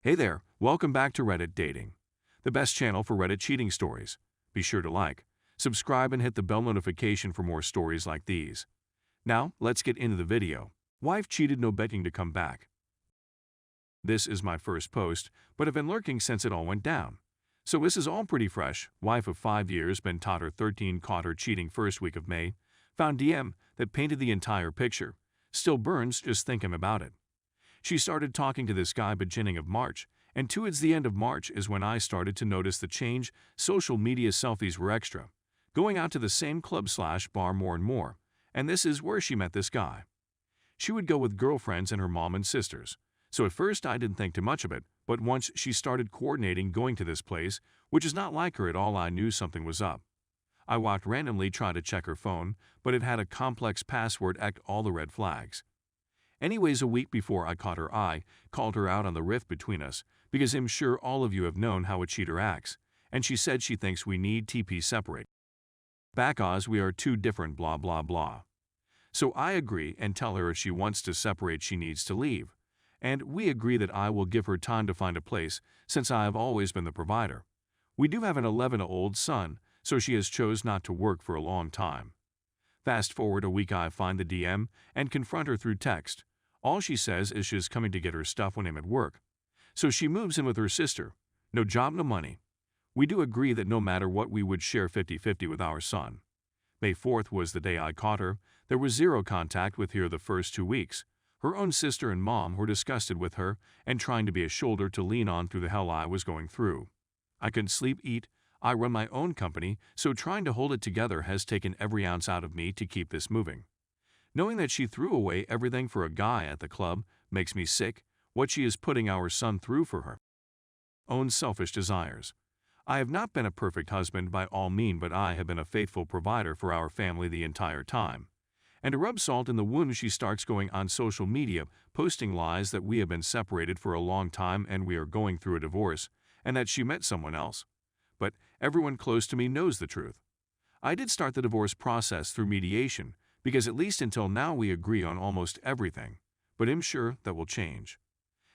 Hey there, welcome back to Reddit Dating, the best channel for Reddit cheating stories. Be sure to like, subscribe, and hit the bell notification for more stories like these. Now, let's get into the video. Wife cheated, no betting to come back. This is my first post, but I've been lurking since it all went down. So this is all pretty fresh. Wife of 5 years, been taught her 13, caught her cheating first week of May, found DM that painted the entire picture. Still burns just thinking about it. She started talking to this guy beginning of March, and towards the end of March is when I started to notice the change. Social media selfies were extra, going out to the same club/bar more and more, and this is where she met this guy. She would go with girlfriends and her mom and sisters, so at first I didn't think too much of it, but once she started coordinating going to this place, which is not like her at all, I knew something was up. I walked randomly, tried to check her phone, but it had a complex password, all the red flags. Anyways, a week before I caught her, I called her out on the rift between us, because I'm sure all of you have known how a cheater acts, and she said she thinks we need TP separate. Because we are two different blah blah blah. So I agree and tell her if she wants to separate she needs to leave, and we agree that I will give her time to find a place since I have always been the provider. We do have an 11-year-old son, so she has chose not to work for a long time. Fast forward a week, I find the DM and confront her through text. All she says is she's coming to get her stuff when I'm at work. So she moves in with her sister. No job, no money. We do agree that no matter what we would share 50-50 with our son. May 4th was the day I caught her. There was zero contact with her the first 2 weeks. Her own sister and mom were disgusted with her and trying to be a shoulder to lean on through the hell I was going through. I couldn't sleep, eat. I run my own company, so trying to hold it together has taken every ounce out of me to keep this moving. Knowing that she threw away everything for a guy at the club makes me sick. What she is putting our son through for her own selfish desires. I have not been a perfect husband by all means, but I have been a faithful provider for our family the entire time. And to rub salt in the wound, she starts going on social media, posting lies that we have been separated for a long time and we are going through a divorce, and that she met someone else. But everyone close to me knows the truth. I did start the divorce process through mediation, because at least until now we agree on almost everything, but I'm sure that will change.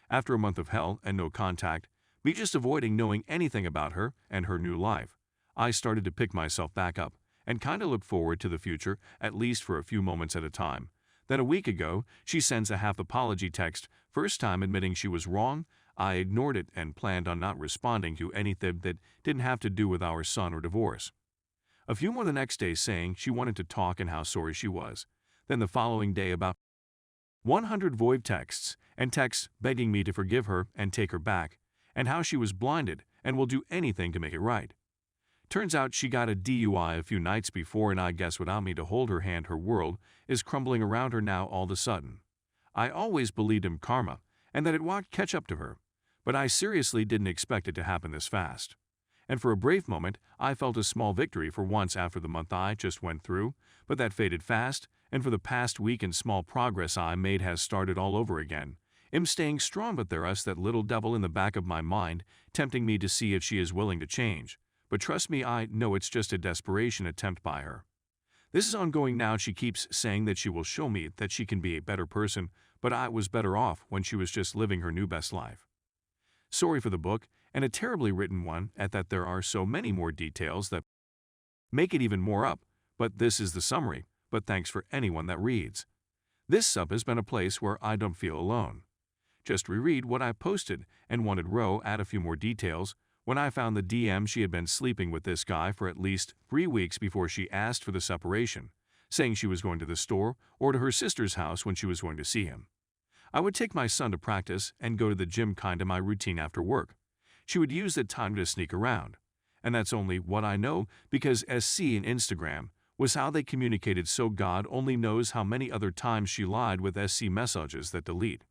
After a month of hell and no contact, me just avoiding knowing anything about her and her new life, I started to pick myself back up and kinda look forward to the future, at least for a few moments at a time. Then a week ago, she sends a half apology text, first time admitting she was wrong. I ignored it and planned on not responding to anything that didn't have to do with our son or divorce. A few more the next day saying she wanted to talk and how sorry she was. Then the following day about 100 void texts and texts begging me to forgive her and take her back, and how she was blinded and will do anything to make it right. Turns out she got a DUI a few nights before, and I guess without me to hold her hand, her world is crumbling around her now all of a sudden. I always believed in karma and that it would catch up to her, but I seriously didn't expect it to happen this fast. And for a brief moment, I felt a small victory for once after the month I just went through, but that faded fast, and for the past week and small progress I made has started all over again. I'm staying strong, but there is that little devil in the back of my mind tempting me to see if she is willing to change. But trust me, I know it's just a desperation attempt by her. This is ongoing now. She keeps saying that she will show me that she can be a better person, but I was better off when she was just living her new best life. Sorry for the book, and a terribly written one at that. There are so many more details that make it even more up, but this is the summary. But thanks for anyone that reads. This sub has been a place where I don't feel alone. Just reread what I posted and wanted row add a few more details. When I found the DM, she had been sleeping with this guy for at least 3 weeks before she asked for the separation, saying she was going to the store or to her sister's house when she was going to see him. I would take my son to practice and go to the gym, kinda my routine after work. She would use that time to sneak around. And that's only what I know, because SC and Instagram was how they communicated, so God only knows how many other times she lied with SC messages that delete.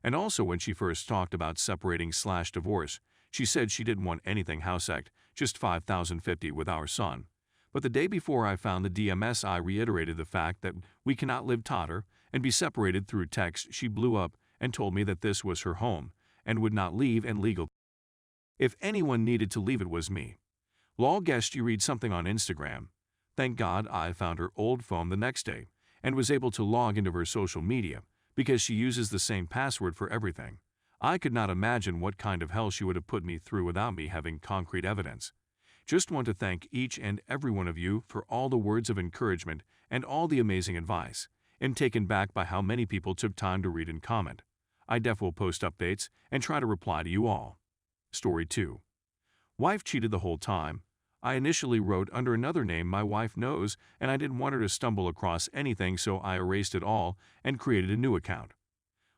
And also when she first talked about separating/divorce, she said she didn't want anything house act, just 5,050 with our son. But the day before I found the DMS, I reiterated the fact that we cannot live together and be separated through text. She blew up and told me that this was her home and would not leave, and legal. If anyone needed to leave, it was me. Lol, guessed you read something on Instagram. Thank God I found her old phone the next day and was able to log into her social media because she uses the same password for everything. I could not imagine what kind of hell she would have put me through without me having concrete evidence. Just want to thank each and every one of you for all the words of encouragement and all the amazing advice, and taken back by how many people took time to read and comment. I def will post updates and try to reply to you all. Story 2. Wife cheated the whole time. I initially wrote under another name my wife knows, and I didn't want her to stumble across anything, so I erased it all and created a new account.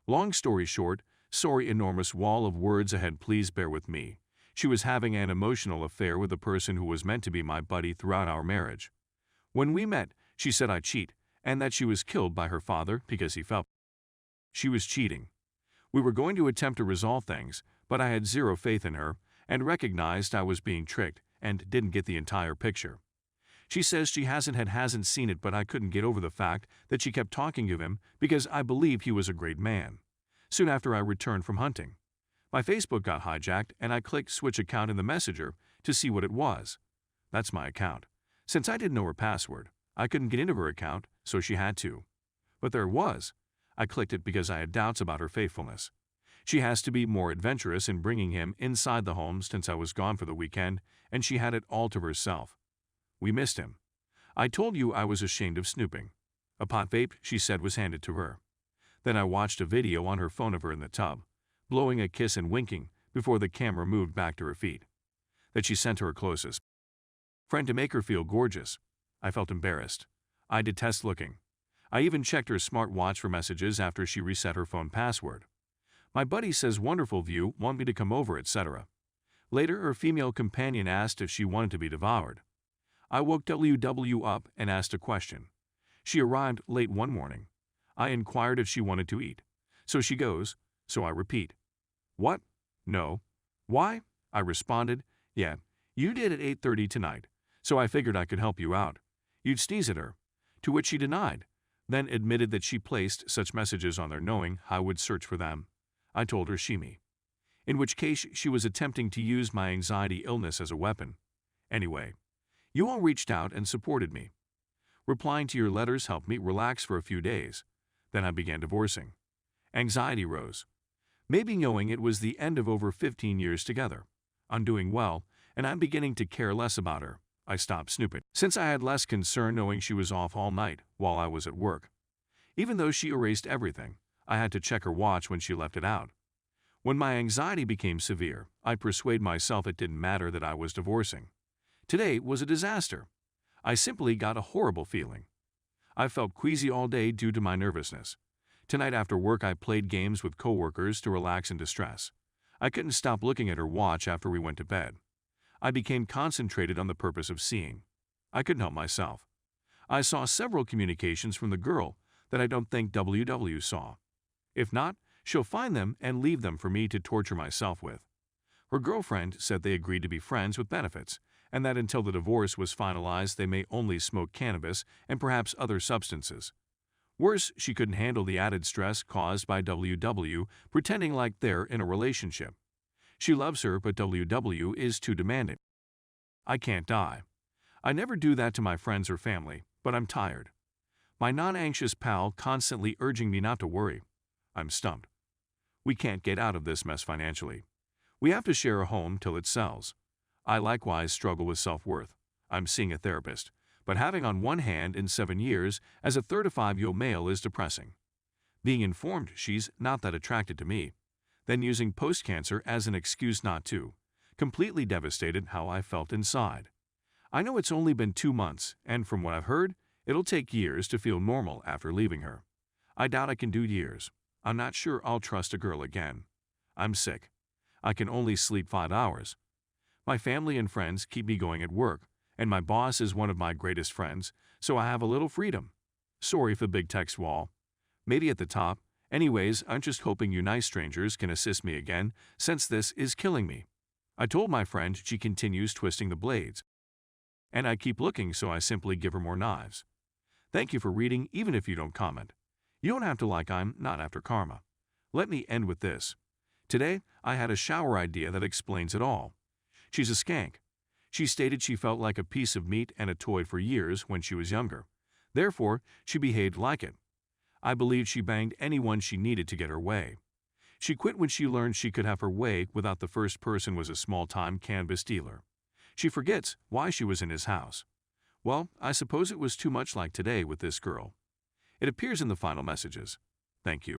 Long story short, sorry, enormous wall of words ahead, please bear with me. She was having an emotional affair with a person who was meant to be my buddy throughout our marriage. When we met, she said I cheat, and that she was killed by her father because he felt she was cheating. We were going to attempt to resolve things, but I had zero faith in her and recognized I was being tricked and didn't get the entire picture. She says she hasn't seen it, but I couldn't get over the fact that she kept talking to him because I believed he was a great man. Soon after I returned from hunting, my Facebook got hijacked and I clicked switch account in the messenger to see what it was. That's my account. Since I didn't know her password, I couldn't get into her account, so she had to. But there it was. I clicked it because I had doubts about her faithfulness. She has to be more adventurous in bringing him inside the home since I was gone for the weekend, and she had it all to herself. We missed him. I told you I was ashamed of snooping. A pot vape, she said, was handed to her. Then I watched a video on her phone of her in the tub, blowing a kiss and winking before the camera moved back to her feet. That she sent to her closest friend to make her feel gorgeous. I felt embarrassed. I detest looking. I even checked her smartwatch for messages after she reset her phone password. My buddy says wonderful view, want me to come over, etc. Later, her female companion asked if she wanted to be devoured. I woke WW up and asked a question. She arrived late one morning. I inquired if she wanted to eat. So she goes, so I repeat. What? No. Why? I responded, yeah, you did at 8:30 tonight, so I figured I could help you out. You'd sneeze at her. To which she denied, then admitted that she placed such messages on there knowing I would search for them. I told her me. In which case she was attempting to use my anxiety illness as a weapon. Anyway, you all reached out and supported me. Replying to your letters helped me relax for a few days. Then I began divorcing. Anxiety rose. Maybe knowing it was the end of over 15 years together. I'm doing well, and I'm beginning to care less about her. I stopped snooping, since I had less concern knowing she was off all night while I was at work. Even though she erased everything, I had to check her watch when she left it out. When my anxiety became severe, I persuaded myself it didn't matter that I was divorcing. Today was a disaster. I simply got a horrible feeling. I felt queasy all day due to my nervousness. Tonight after work I played games with coworkers to relax and distress. I couldn't stop looking at her watch after we went to bed. I became concentrated on the purpose of seeing. I couldn't help myself. I saw several communications from the girl that I don't think WW saw. If not, she'll find them and leave them for me to torture myself with. Her girlfriend said they agreed to be friends with benefits, and that until the divorce was finalized they may only smoke cannabis and perhaps other substances. Worse, she couldn't handle the added stress caused by WW pretending like they're in a relationship. She loves her, but WW is too demanding. I can't die. I never do that to my friends or family, but I'm tired. My non-anxious pal constantly urging me not to worry. I'm stumped. We can't get out of this mess financially. We have to share a home till it sells. I likewise struggle with self-worth. I'm seeing a therapist, but having on one hand in 7 years as a 35-year-old male is depressing. Being informed she's not that attracted to me, then using post-cancer as an excuse not to, completely devastated how I felt inside. I know it's only been 2 months, and from what I've heard, it'll take years to feel normal after leaving her. I doubt I can do years. I'm not sure I'll trust a girl again. I'm sick. I can only sleep 5 hours. My family and friends keep me going at work, and my boss is one of my greatest friends, so I have a little freedom. Sorry for the big text wall. Maybe at the top. Anyways, I'm just hoping you nice strangers can assist me again, since this is killing me. I told my friend. She continues twisting the blades, and I keep looking, so I simply give her more knives. Thank you for reading, even if you don't comment. You don't have to like I'm not after karma. Let me end with this. Today, I had a shower idea that explains it all. She's a skank. She stated she felt like a piece of meat and a toy for years when she was younger. Therefore, she behaved like it. I believe she banged anyone she needed to get her way. She quit when she learned she could have her way without the first person was a small-time cannabis dealer. She forgets why she was in his house. Well, I suppose it was too much like today with this girl. It appears in the final messages. Thank you.